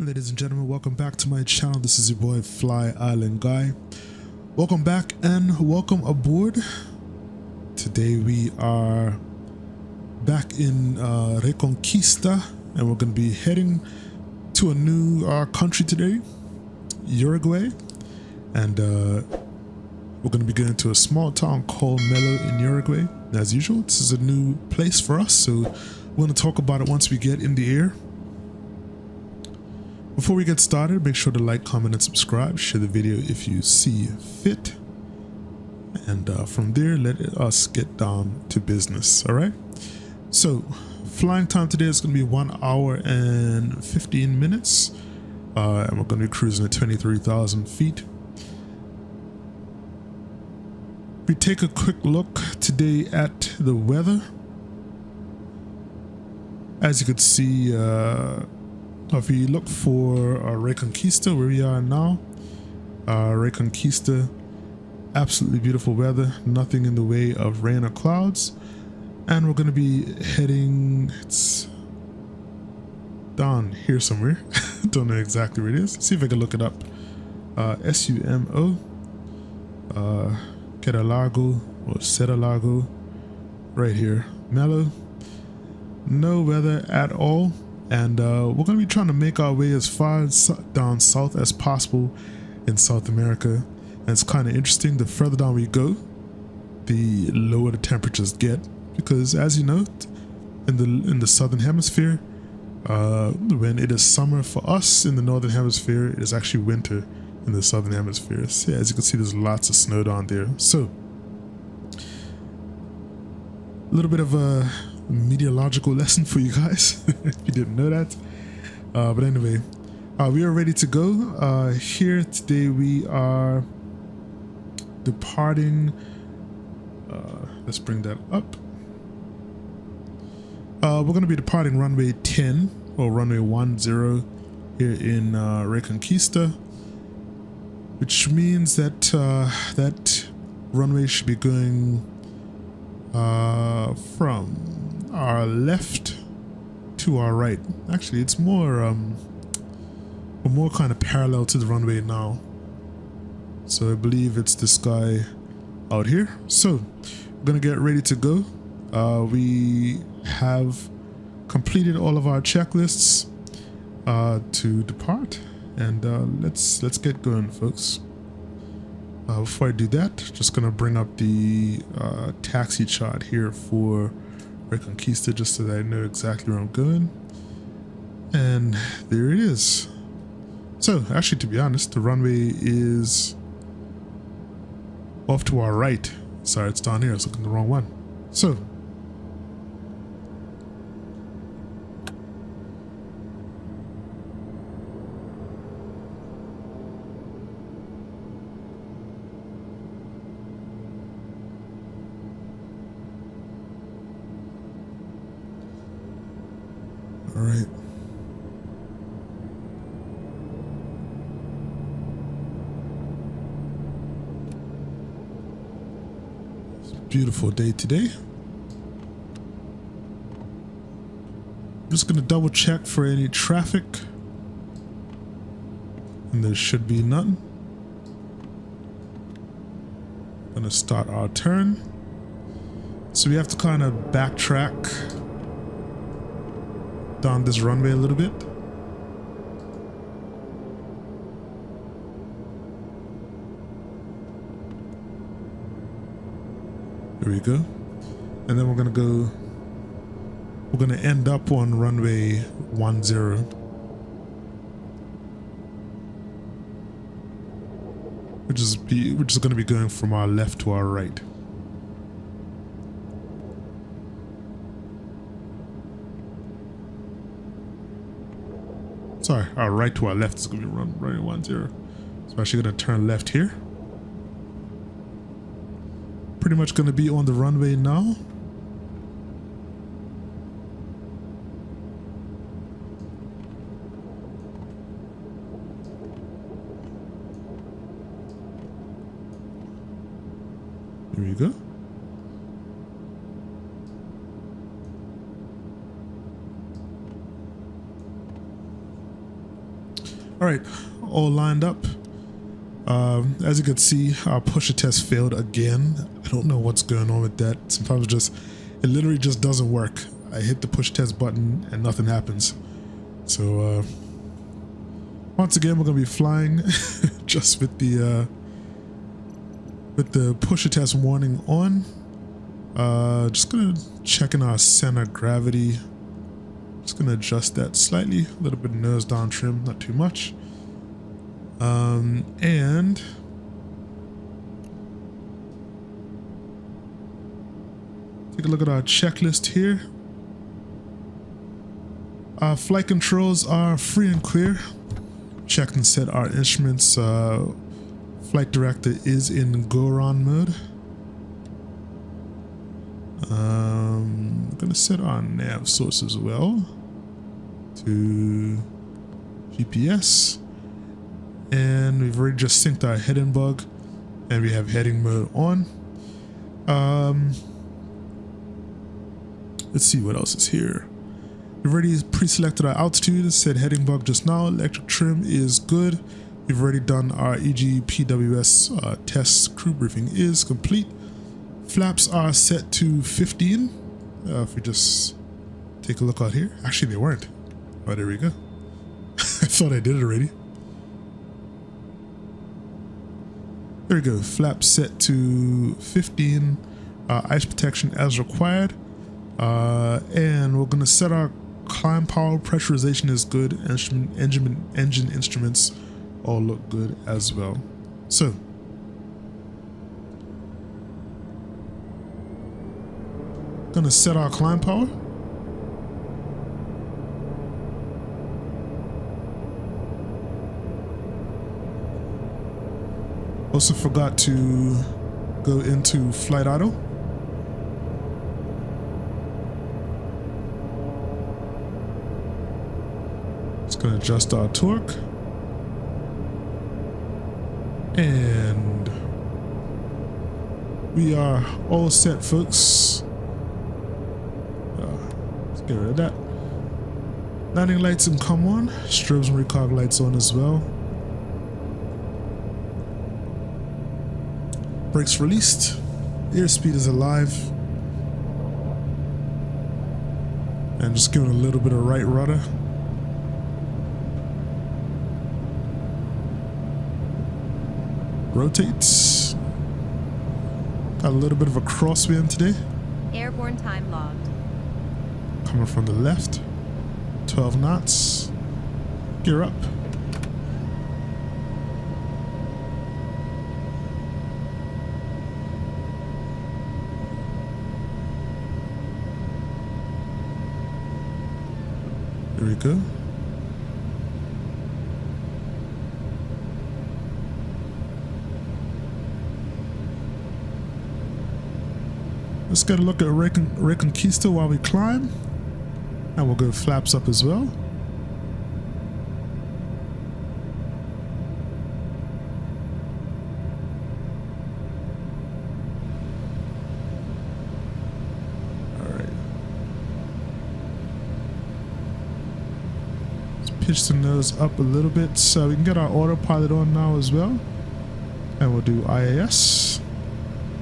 Ladies and gentlemen, welcome back to my channel. This is your boy FlyIslandGuy. Welcome back and welcome aboard. Today we are back in Reconquista, and we're going to be heading to a new country today, Uruguay. And we're going to be going to a small town called Melo in Uruguay. As usual, this is a new place for us, so we're going to talk about it once we get in the air. Before we get started, make sure to like, comment, and subscribe. Share the video if you see fit. And from there, let us get down to business, all right? So, flying time today is going to be 1 hour and 15 minutes. And we're going to be cruising at 23,000 feet. We take a quick look today at the weather. As you can see, if you look for Reconquista, where we are now, Reconquista, absolutely beautiful weather, nothing in the way of rain or clouds. And we're going to be heading, it's down here somewhere. Don't know exactly where it is. See if I can look it up. SUMO, Quedalago or Sedalago, right here. Melo, no weather at all. And we're going to be trying to make our way as far down south as possible in South America. And it's kind of interesting, the further down we go, the lower the temperatures get. Because as you know, in the southern hemisphere, when it is summer for us in the northern hemisphere, it is actually winter in the southern hemisphere. So as you can see, there's lots of snow down there. So, a little bit of a meteorological lesson for you guys if you didn't know that, but anyway, we are ready to go. Here today we are departing, let's bring that up. We're going to be departing runway 10 or runway 10 here in Reconquista, which means that that runway should be going from our left to our right. Actually, it's more we're more kind of parallel to the runway now, so I believe it's this guy out here. So we're gonna get ready to go. We have completed all of our checklists to depart, and let's get going, folks. Before I do that, just gonna bring up the taxi chart here for Reconquista, just so that I know exactly where I'm going. And there it is. So actually, to be honest, the runway is off to our right. Sorry, it's down here. I was looking at the wrong one. So all right. It's a beautiful day today. I'm just gonna double check for any traffic, and there should be none. Gonna start our turn. So we have to kind of backtrack down this runway a little bit. There we go. And then we're gonna end up on runway 10, which is gonna be going from our left to our right. Sorry, our right to our left is going to be runway 10. So I'm actually going to turn left here. Pretty much going to be on the runway now. There we go. All right, all lined up. As you can see, our pusher test failed again. I don't know what's going on with that. Sometimes it literally just doesn't work. I hit the push test button and nothing happens. So once again, we're gonna be flying just with the pusher test warning on. Just gonna check in our center of gravity. Just gonna adjust that slightly, a little bit nose down trim, not too much. And take a look at our checklist here. Our flight controls are free and clear. Checked and set our instruments. Flight director is in go-around mode. I'm gonna set our nav source as well to GPS. And we've already just synced our heading bug, and we have heading mode on. Let's see what else is here. We've already pre-selected our altitude, set heading bug just now. Electric trim is good. We've already done our EGPWS test. Crew briefing is complete. Flaps are set to 15. If we just take a look out here. Actually, they weren't. Oh, there we go. I thought I did it already. There we go, flap set to 15, ice protection as required, and we're going to set our climb power, pressurization is good, engine instruments all look good as well. So, going to set our climb power. Also forgot to go into flight idle. Just gonna adjust our torque. And we are all set, folks. Let's get rid of that. Landing lights and come on. Strobes and recog lights on as well. Brakes released, airspeed is alive, and just giving a little bit of right rudder. Rotates. Got a little bit of a crosswind today. Airborne time logged. Coming from the left, 12 knots. Gear up. There we go. Let's get a look at Reconquista while we climb. And we'll go flaps up as well. Pitch the nose up a little bit so we can get our autopilot on now as well, and we'll do IAS.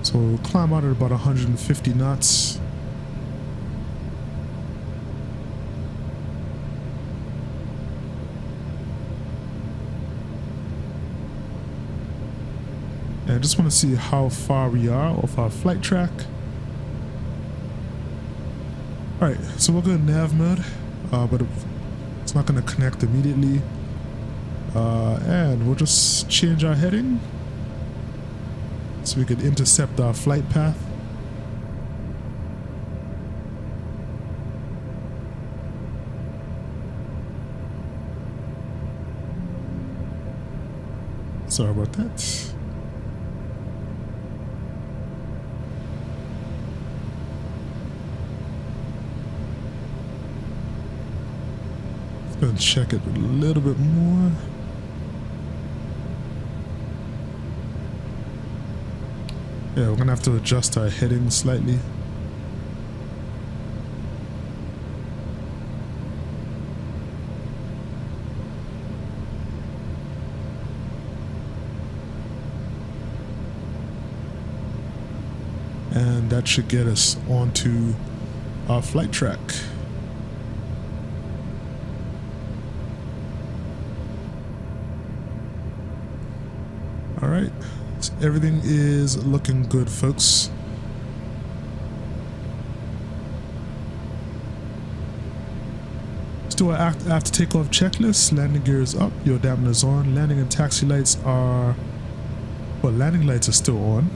So we'll climb out at about 150 knots. And I just want to see how far we are off our flight track. Alright, so we'll go nav mode, but it's not going to connect immediately, and we'll just change our heading so we can intercept our flight path. Sorry about that. Gonna check it a little bit more. Yeah, we're gonna have to adjust our heading slightly. and that should get us onto our flight track. All right, so everything is looking good, folks. Let's do our after takeoff checklist. Landing gear is up, your dampener is on, landing and taxi lights are, well, landing lights are still on.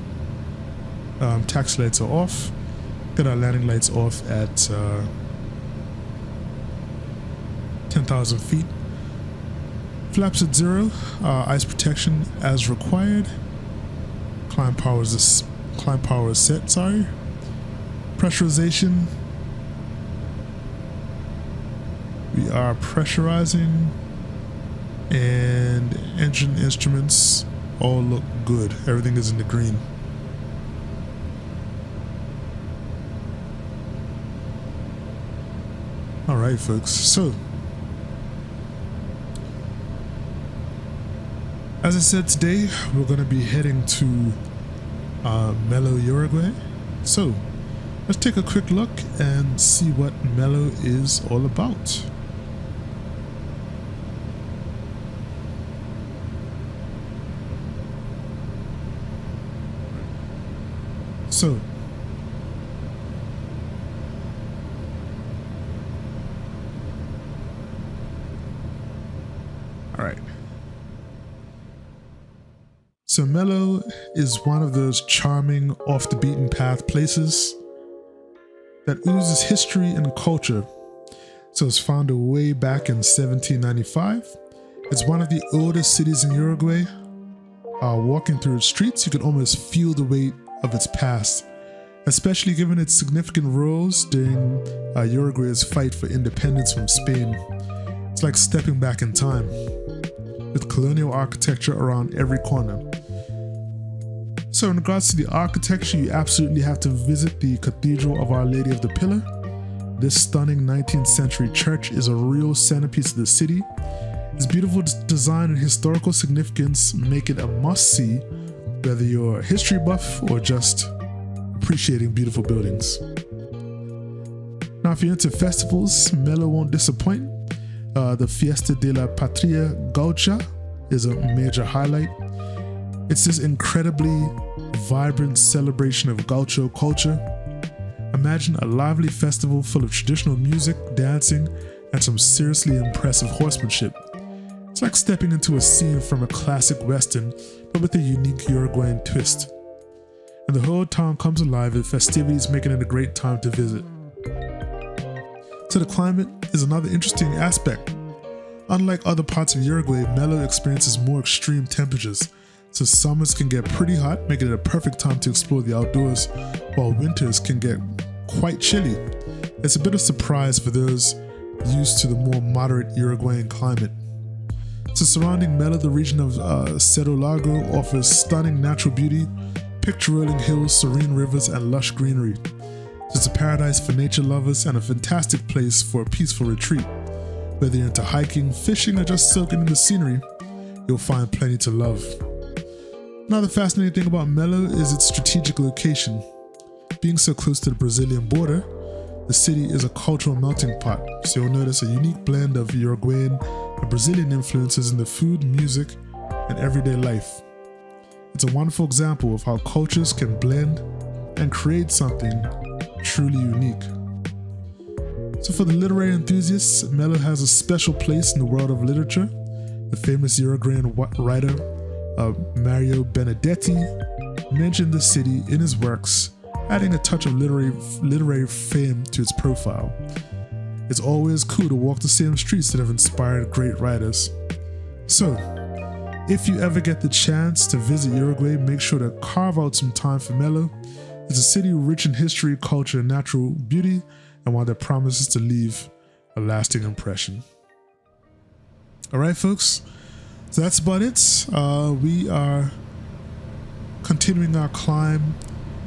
Taxi lights are off. Got our landing lights off at 10,000 feet. Flaps at 0. Ice protection as required. Climb power is set. Sorry. Pressurization. We are pressurizing, and engine instruments all look good. Everything is in the green. All right, folks. So, as I said, today we're going to be heading to Melo, Uruguay. So, let's take a quick look and see what Melo is all about. So, all right. So Melo is one of those charming, off the beaten path places that oozes history and culture. So it's founded way back in 1795. It's one of the oldest cities in Uruguay. Walking through its streets, you can almost feel the weight of its past, especially given its significant roles during Uruguay's fight for independence from Spain. It's like stepping back in time, with colonial architecture around every corner. So in regards to the architecture, you absolutely have to visit the Cathedral of Our Lady of the Pillar. This stunning 19th century church is a real centerpiece of the city. Its beautiful design and historical significance make it a must-see, whether you're a history buff or just appreciating beautiful buildings. Now, if you're into festivals, Melo won't disappoint. The Fiesta de la Patria Gaucha is a major highlight. It's this incredibly vibrant celebration of gaucho culture. Imagine a lively festival full of traditional music, dancing, and some seriously impressive horsemanship. It's like stepping into a scene from a classic western, but with a unique Uruguayan twist. And the whole town comes alive with festivities, making it a great time to visit. So the climate is another interesting aspect. Unlike other parts of Uruguay, Melo experiences more extreme temperatures, so summers can get pretty hot, making it a perfect time to explore the outdoors, while winters can get quite chilly. It's a bit of a surprise for those used to the more moderate Uruguayan climate. So surrounding Melo, the region of Cerro Largo offers stunning natural beauty, picture-rolling hills, serene rivers, and lush greenery. It's a paradise for nature lovers and a fantastic place for a peaceful retreat. Whether you're into hiking, fishing, or just soaking in the scenery, you'll find plenty to love. Another fascinating thing about Melo is its strategic location. Being so close to the Brazilian border, the city is a cultural melting pot, so you'll notice a unique blend of Uruguayan and Brazilian influences in the food, music, and everyday life. It's a wonderful example of how cultures can blend and create something truly unique. So for the literary enthusiasts, Melo has a special place in the world of literature. The famous Uruguayan writer Mario Benedetti mentioned the city in his works, adding a touch of literary fame to its profile. It's always cool to walk the same streets that have inspired great writers. So, if you ever get the chance to visit Uruguay, make sure to carve out some time for Melo. It's a city rich in history, culture, and natural beauty, and one that promises to leave a lasting impression. Alright folks, so that's about it. We are continuing our climb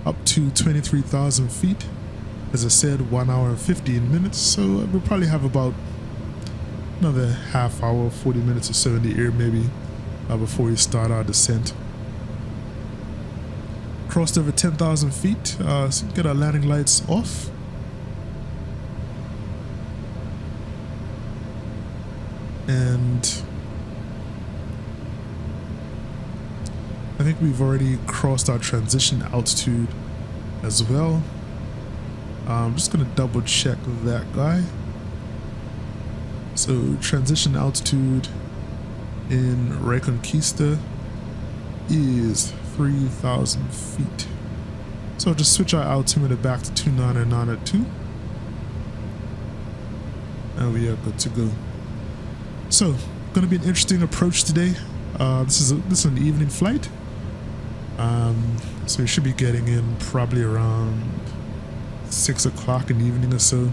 up to 23,000 feet. As I said, 1 hour and 15 minutes, so we'll probably have about another half hour, 40 minutes or so in the air maybe before we start our descent. crossed over 10,000 feet, so get our landing lights off. And I think we've already crossed our transition altitude as well. I'm just gonna double check that guy. So transition altitude in Reconquista is 3,000 feet. So I'll just switch our altimeter back to 2992. And we are good to go. So, gonna be an interesting approach today. This is an evening flight. So we should be getting in probably around 6 o'clock in the evening or so.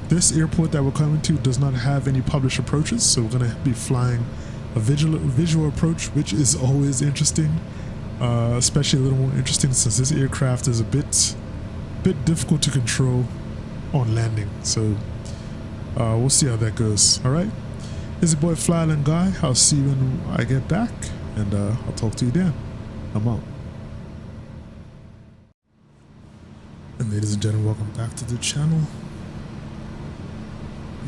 This airport that we're coming to does not have any published approaches, so we're gonna be flying a visual approach, which is always interesting. Especially a little more interesting since this aircraft is a bit difficult to control on landing. So we'll see how that goes. All right, this is your boy FlyIslandGuy. I'll see you when I get back, and I'll talk to you then. I'm out. And ladies and gentlemen, welcome back to the channel.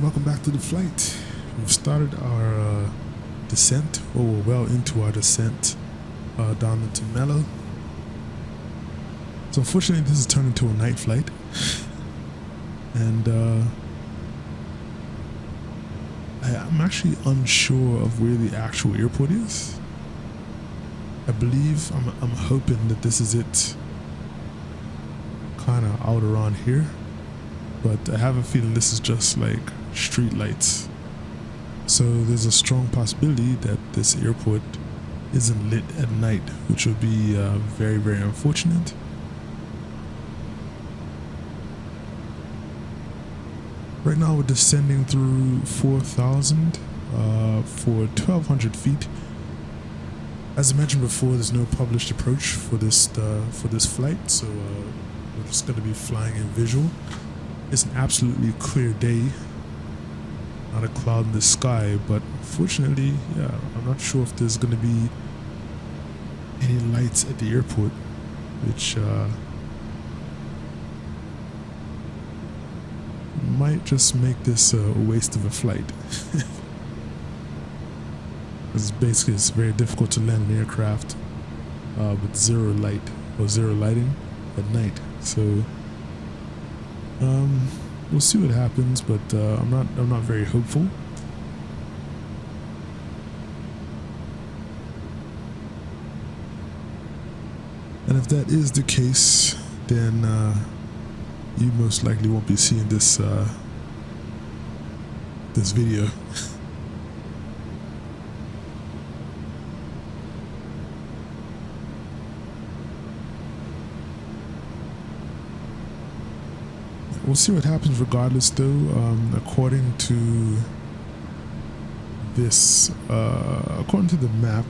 Welcome back to the flight. We've started our descent, or we're well into our descent down into Melo. So unfortunately this has turned into a night flight. And I'm actually unsure of where the actual airport is. I believe, I'm hoping that this is it, kind of out around here, but I have a feeling this is just like street lights. So there's a strong possibility that this airport isn't lit at night, which would be very, very unfortunate. Right now we're descending through 4,000 for 1,200 feet. As I mentioned before, there's no published approach for this flight, so we're just going to be flying in visual. It's an absolutely clear day, not a cloud in the sky, but fortunately, yeah, I'm not sure if there's going to be any lights at the airport, which might just make this a waste of a flight. Because basically it's very difficult to land an aircraft with zero light or zero lighting at night. So we'll see what happens, but I'm not very hopeful. And if that is the case, then you most likely won't be seeing this this video. We'll see what happens regardless, though. According to this, according to the map,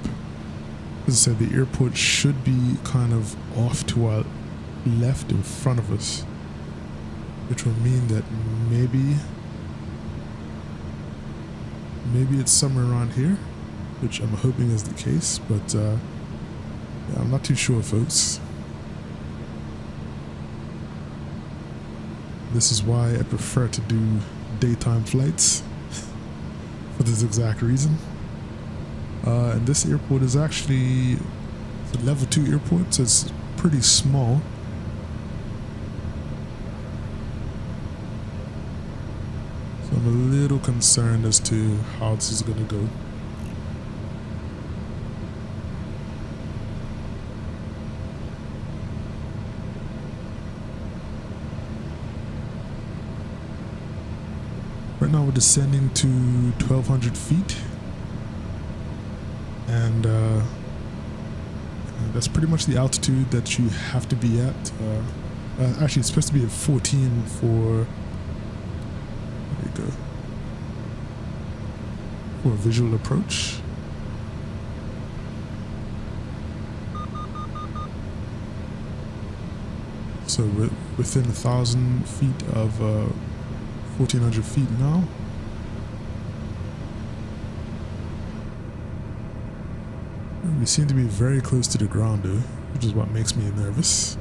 as I said, the airport should be kind of off to our left in front of us, which will mean that maybe it's somewhere around here, which I'm hoping is the case, but yeah, I'm not too sure, folks. This is why I prefer to do daytime flights for this exact reason. And this airport is actually a level 2 airport, so it's pretty small. So I'm a little concerned as to how this is going to go. Right now we're descending to 1,200 feet, and that's pretty much the altitude that you have to be at. Actually, it's supposed to be at 14 for, there you go, for a visual approach. So we're within 1,000 feet of 1,400 feet now. We seem to be very close to the ground, though. which is what makes me nervous.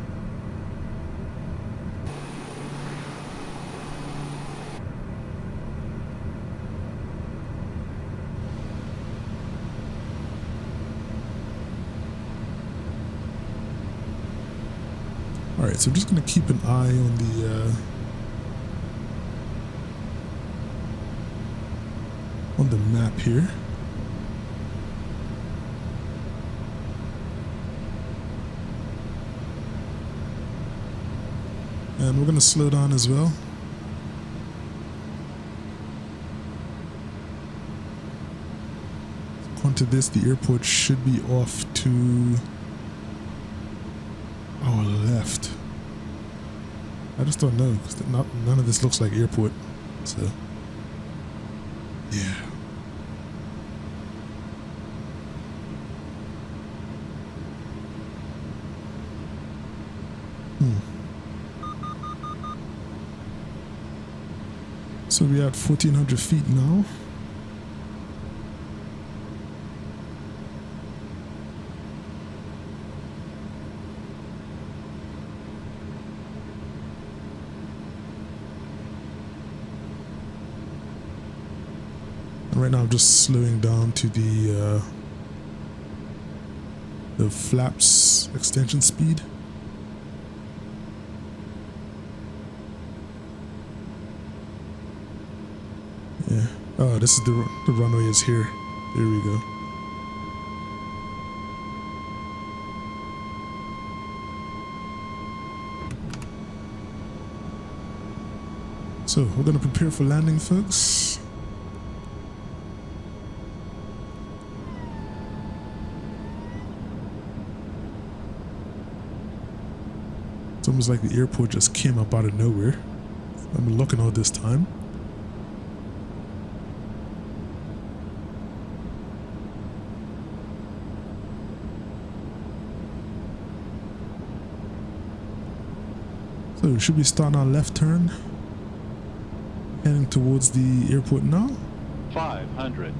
Alright, so I'm just going to keep an eye on the map here. And we're going to slow down as well. According to this, the airport should be off to our left. I just don't know because none of this looks like airport. So, yeah. So we're at 1,400 feet now. And right now I'm just slowing down to the flaps extension speed. Yeah. Oh, this is the runway is here. There we go. So we're gonna prepare for landing, folks. It's almost like the airport just came up out of nowhere. I've been looking all this time. So should we start our left turn? Heading towards the airport now. 500.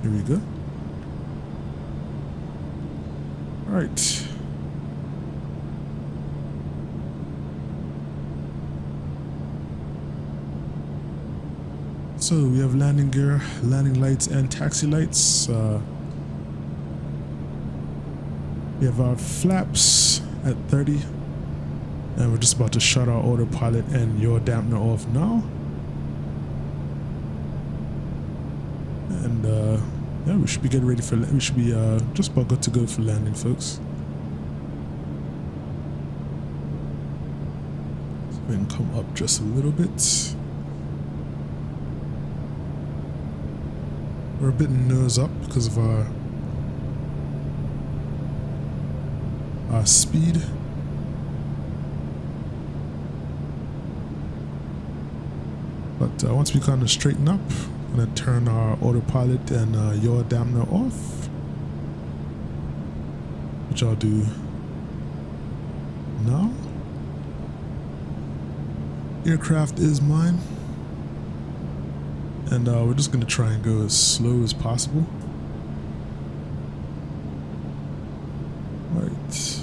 Here we go. All right. So we have landing gear, landing lights, and taxi lights. We have our flaps at 30, and we're just about to shut our autopilot and yaw dampener off now. And yeah, we should be getting ready for. We should be just about good to go for landing, folks. So we can come up just a little bit. We're a bit nose up because of our speed. But once we kind of straighten up, I'm gonna turn our autopilot and yaw dampener off, which I'll do now. Aircraft is mine, and we're just gonna try and go as slow as possible. Right.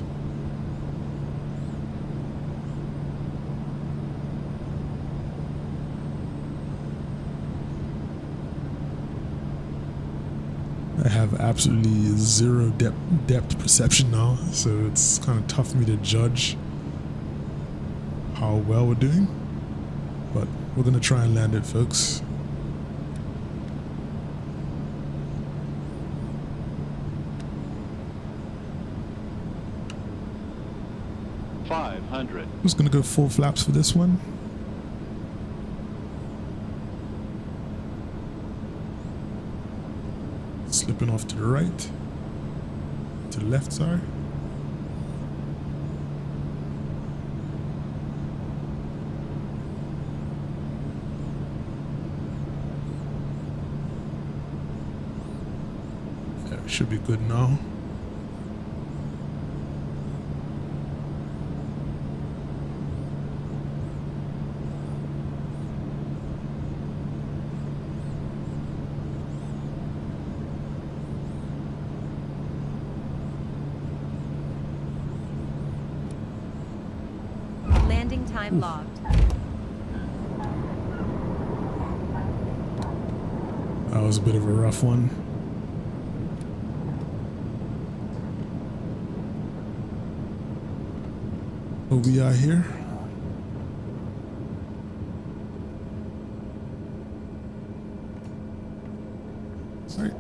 I have absolutely zero depth perception now, so it's kind of tough for me to judge how well we're doing, but we're gonna try and land it, folks. $500. I'm just gonna go 4 flaps for this one. Slipping off to the right, to the left, sorry. Yeah, we should be good now. Landing time logged. That was a bit of a rough one. But we are here. All right.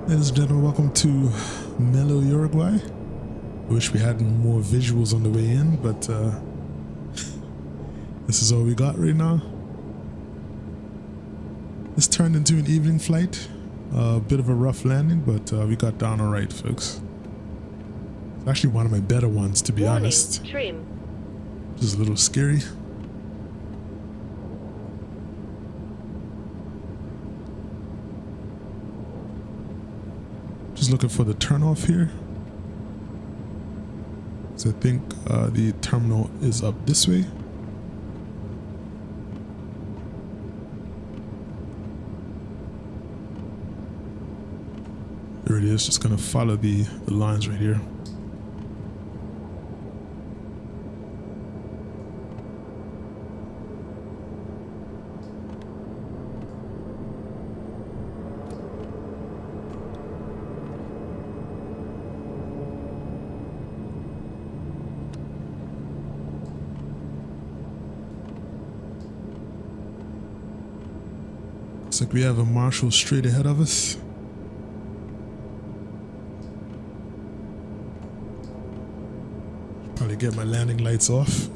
Ladies and gentlemen, welcome to Melo, Uruguay. I wish we had more visuals on the way in, but this is all we got right now. This turned into an evening flight. A bit of a rough landing, but we got down all right, folks. It's actually one of my better ones, to be honest. Trim. Just a little scary. Just looking for the turnoff here. So I think the terminal is up this way. There it is. Just gonna follow the lines right here. Looks like we have a Marshall straight ahead of us. Probably get my landing lights off.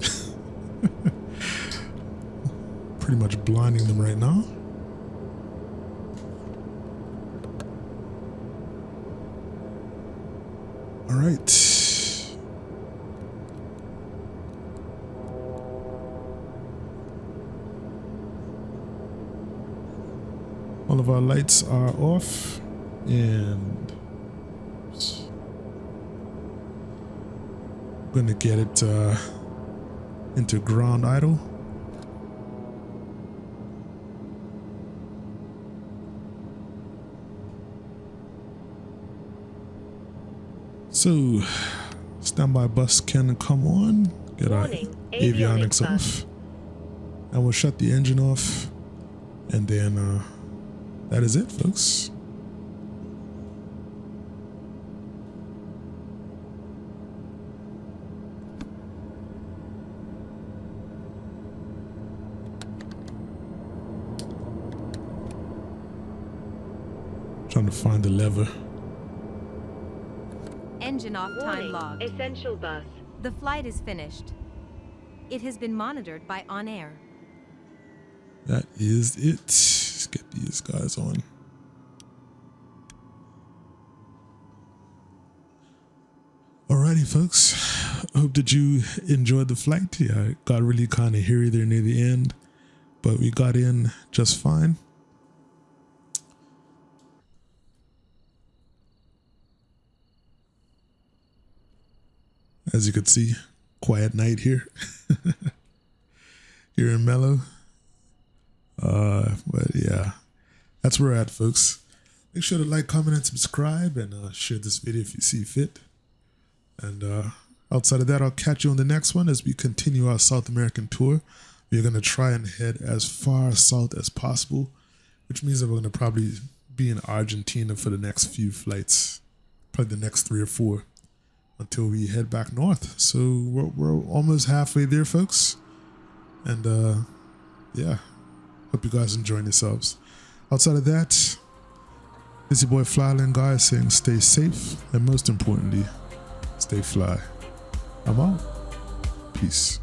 Pretty much blinding them right now. All right. All of our lights are off, and I'm gonna get it into ground idle. So, standby bus can come on. Get our avionics off, and we'll shut the engine off, and then that is it, folks. Trying to find the lever. Engine off time Warning. logged. Essential bus. The flight is finished. It has been monitored by On Air. That is it. Let's get these guys on. Alrighty, folks. Hope that you enjoyed the flight. Yeah, it got really kind of hairy there near the end, but we got in just fine. As you can see, quiet night here. Here in Melo. But yeah, that's where we're at, folks. Make sure to like, comment, and subscribe, and share this video if you see fit. And outside of that, I'll catch you on the next one as we continue our South American tour. We're going to try and head as far south as possible, which means that we're going to probably be in Argentina for the next few flights, probably the next 3 or 4, until we head back north. So we're almost halfway there, folks. And yeah, hope you guys enjoying yourselves. Outside of that, it's your boy FlyIslandGuy saying stay safe, and most importantly, stay fly. I'm out. Peace.